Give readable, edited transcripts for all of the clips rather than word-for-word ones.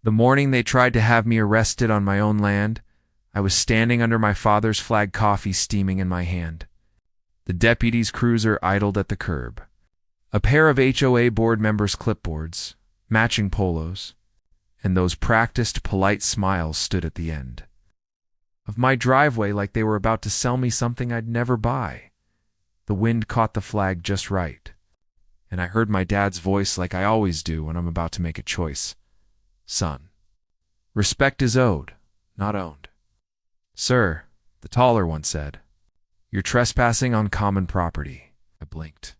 The morning they tried to have me arrested on my own land, I was standing under my father's flag, coffee steaming in my hand. The deputy's cruiser idled at the curb. A pair of HOA board members' clipboards, matching polos, and those practiced, polite smiles stood at the end of my driveway like they were about to sell me something I'd never buy. The wind caught the flag just right, and I heard my dad's voice like I always do when I'm about to make a choice. Son, respect is owed, not owned. Sir, the taller one said, you're trespassing on common property. I blinked,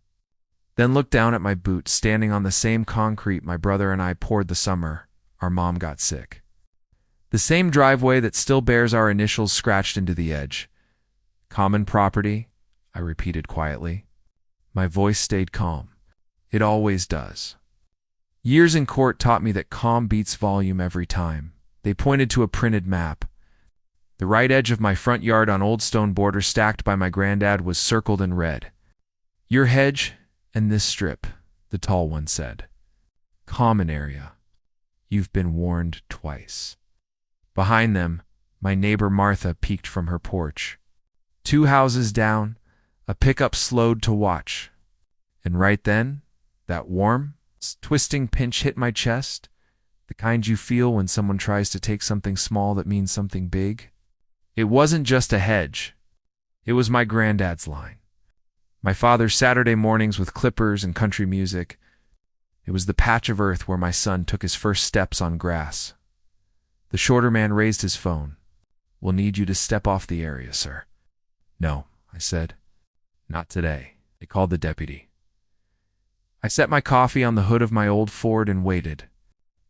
then looked down at my boot standing on the same concrete my brother and I poured the summer our mom got sick. The same driveway that still bears our initials scratched into the edge. Common property, I repeated quietly. My voice stayed calm. It always does. Years in court taught me that calm beats volume every time. They pointed to a printed map. The right edge of my front yard on old stone border stacked by my granddad was circled in red. Your hedge and this strip, the tall one said. Common area. You've been warned twice. Behind them, my neighbor Martha peeked from her porch. 2 houses down, a pickup slowed to watch. And right then, that warm, twisting pinch hit my chest, the kind you feel when someone tries to take something small that means something big. It wasn't just a hedge. It was my granddad's line. My father's Saturday mornings with clippers and country music. It was the patch of earth where my son took his first steps on grass. The shorter man raised his phone. We'll need you to step off the area, sir. No, I said. Not today. They called the deputy. I set my coffee on the hood of my old Ford and waited.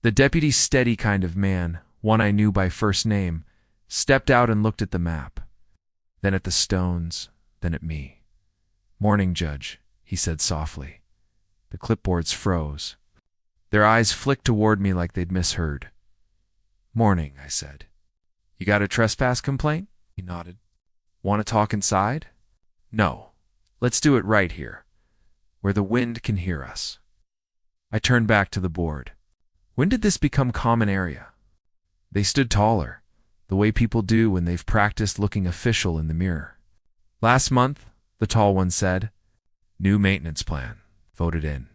The deputy's steady kind of man, one I knew by first name, stepped out and looked at the map. Then at the stones, then at me. Morning, Judge, he said softly. The clipboards froze. Their eyes flicked toward me like they'd misheard. Morning, I said. You got a trespass complaint? He nodded. Want to talk inside? No. Let's do it right here, where the wind can hear us. I turned back to the board. When did this become common area? They stood taller, the way people do when they've practiced looking official in the mirror. Last month, the tall one said. New maintenance plan. Voted in.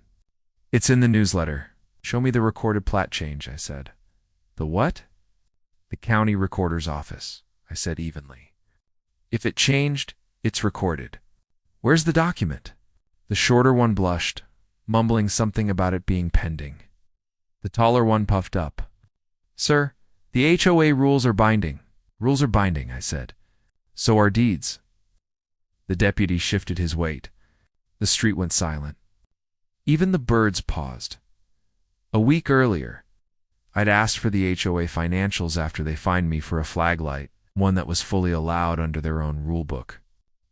It's in the newsletter. Show me the recorded plat change, I said. The what? The county recorder's office, I said evenly. If it changed, it's recorded. Where's the document? The shorter one blushed, mumbling something about it being pending. The taller one puffed up. Sir, the HOA rules are binding. Rules are binding, I said. So are deeds. The deputy shifted his weight. The street went silent. Even the birds paused. A week earlier, I'd asked for the HOA financials after they fined me for a flag light, one that was fully allowed under their own rule book.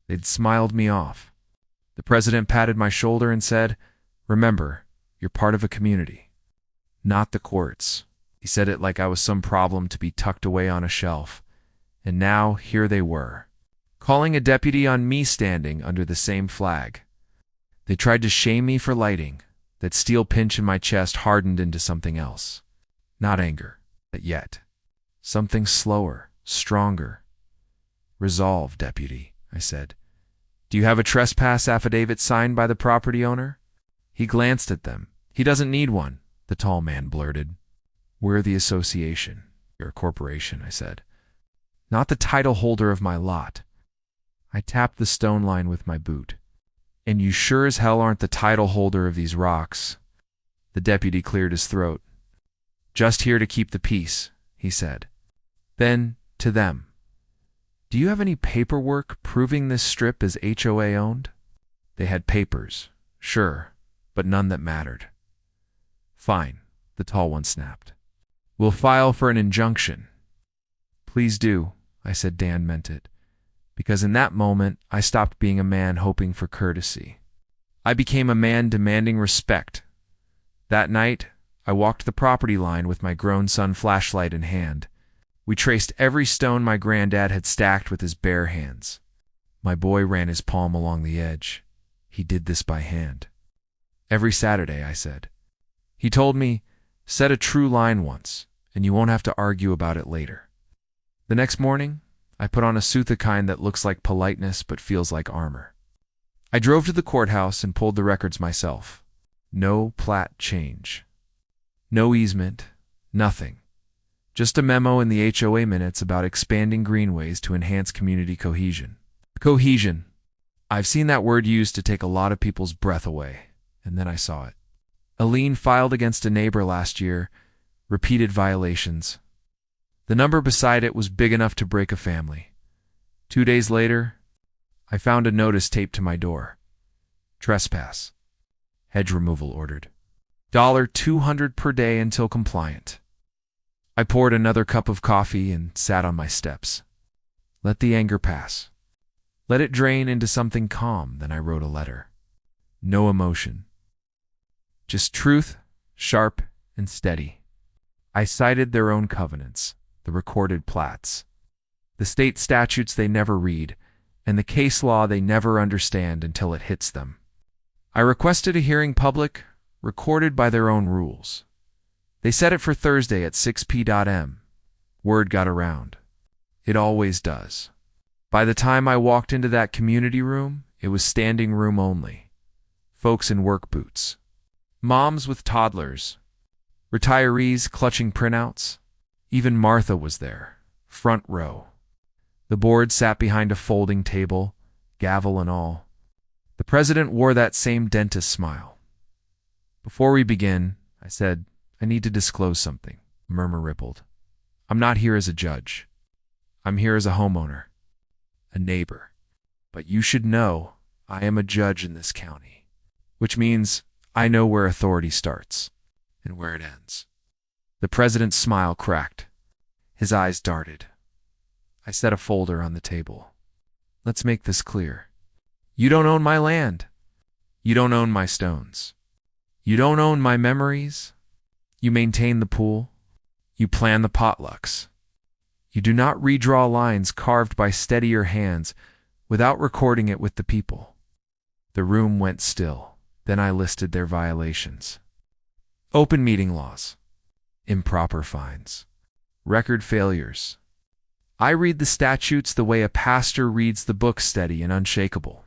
They'd smiled me off. The president patted my shoulder and said, Remember, you're part of a community. Not the courts. He said it like I was some problem to be tucked away on a shelf. And now, here they were, calling a deputy on me standing under the same flag. They tried to shame me for lighting. That steel pinch in my chest hardened into something else. Not anger, but yet. Something slower, stronger. Resolve, deputy, I said. Do you have a trespass affidavit signed by the property owner? He glanced at them. He doesn't need one, the tall man blurted. We're the association. You're a corporation, I said. Not the title holder of my lot. I tapped the stone line with my boot. And you sure as hell aren't the title holder of these rocks. The deputy cleared his throat. Just here to keep the peace, he said. Then, to them. Do you have any paperwork proving this strip is HOA owned? They had papers, sure, but none that mattered. Fine, the tall one snapped. We'll file for an injunction. Please do, I said. Dan meant it. Because in that moment, I stopped being a man hoping for courtesy. I became a man demanding respect. That night, I walked the property line with my grown son flashlight in hand. We traced every stone my granddad had stacked with his bare hands. My boy ran his palm along the edge. He did this by hand. Every Saturday, I said. He told me, set a true line once, and you won't have to argue about it later. The next morning, I put on a suit, the kind that looks like politeness but feels like armor. I drove to the courthouse and pulled the records myself. No plat change. No easement. Nothing. Just a memo in the HOA minutes about expanding greenways to enhance community cohesion. Cohesion. I've seen that word used to take a lot of people's breath away, and then I saw it. A lien filed against a neighbor last year, repeated violations. The number beside it was big enough to break a family. 2 days later, I found a notice taped to my door. Trespass. Hedge removal ordered. $200 per day until compliant. I poured another cup of coffee and sat on my steps. Let the anger pass. Let it drain into something calm. Then I wrote a letter. No emotion. Just truth, sharp and steady. I cited their own covenants, the recorded plats, the state statutes they never read, and the case law they never understand until it hits them. I requested a hearing public, recorded by their own rules. They set it for Thursday at 6 p.m. Word got around. It always does. By the time I walked into that community room, it was standing room only. Folks in work boots. Moms with toddlers. Retirees clutching printouts. Even Martha was there, front row. The board sat behind a folding table, gavel and all. The president wore that same dentist smile. Before we begin, I said, I need to disclose something. A murmur rippled. I'm not here as a judge. I'm here as a homeowner, a neighbor. But you should know I am a judge in this county, which means I know where authority starts and where it ends. The president's smile cracked. His eyes darted. I set a folder on the table. Let's make this clear. You don't own my land. You don't own my stones. You don't own my memories. You maintain the pool. You plan the potlucks. You do not redraw lines carved by steadier hands without recording it with the people. The room went still. Then I listed their violations. Open meeting laws. Improper fines. Record failures. I read the statutes the way a pastor reads the book, steady and unshakable.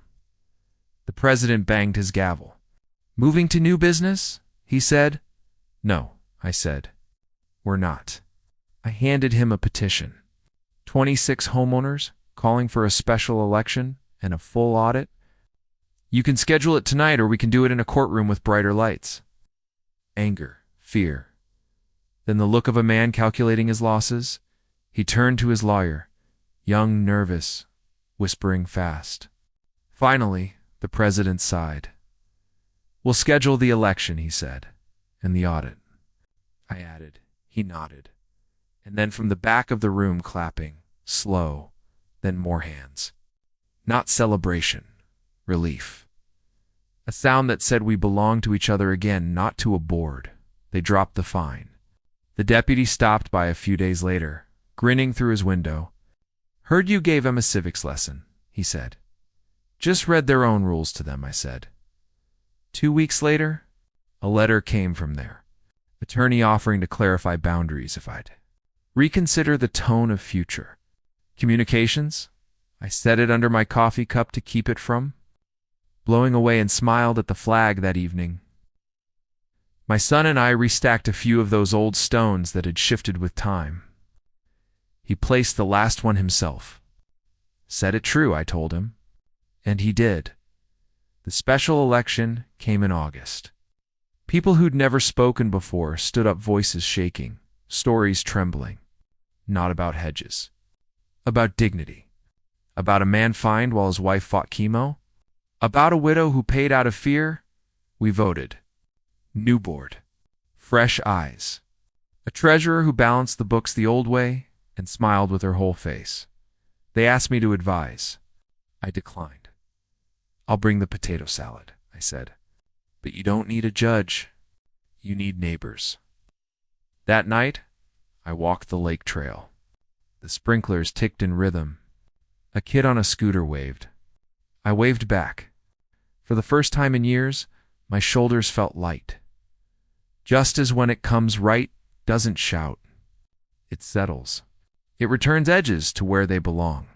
The president banged his gavel. Moving to new business? He said. No, I said. We're not. I handed him a petition. 26 homeowners calling for a special election and a full audit. You can schedule it tonight or we can do it in a courtroom with brighter lights. Anger, fear. Then the look of a man calculating his losses. He turned to his lawyer, young, nervous, whispering fast. Finally, the president sighed. We'll schedule the election, he said, and the audit. I added. He nodded. And then from the back of the room, clapping, slow, then more hands. Not celebration, relief. A sound that said we belong to each other again, not to a board. They dropped the fine. The deputy stopped by a few days later, grinning through his window. Heard you gave them a civics lesson, he said. Just read their own rules to them, I said. 2 weeks later, a letter came from there. Attorney offering to clarify boundaries if I'd reconsider the tone of future communications. I set it under my coffee cup to keep it from blowing away and smiled at the flag that evening. My son and I restacked a few of those old stones that had shifted with time. He placed the last one himself. Set it true, I told him. And he did. The special election came in August. People who'd never spoken before stood up, voices shaking, stories trembling. Not about hedges. About dignity. About a man fined while his wife fought chemo. About a widow who paid out of fear. We voted. New board. Fresh eyes. A treasurer who balanced the books the old way and smiled with her whole face. They asked me to advise. I declined. I'll bring the potato salad, I said. But you don't need a judge. You need neighbors. That night, I walked the lake trail. The sprinklers ticked in rhythm. A kid on a scooter waved. I waved back. For the first time in years, my shoulders felt light. Just as when it comes right, doesn't shout. It settles. It returns edges to where they belong.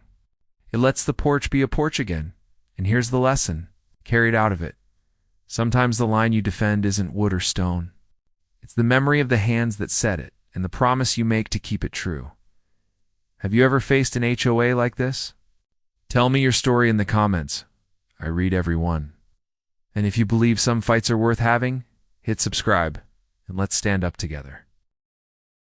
It lets the porch be a porch again. And here's the lesson, carried out of it. Sometimes the line you defend isn't wood or stone. It's the memory of the hands that set it, and the promise you make to keep it true. Have you ever faced an HOA like this? Tell me your story in the comments. I read every one. And if you believe some fights are worth having, hit subscribe, and let's stand up together.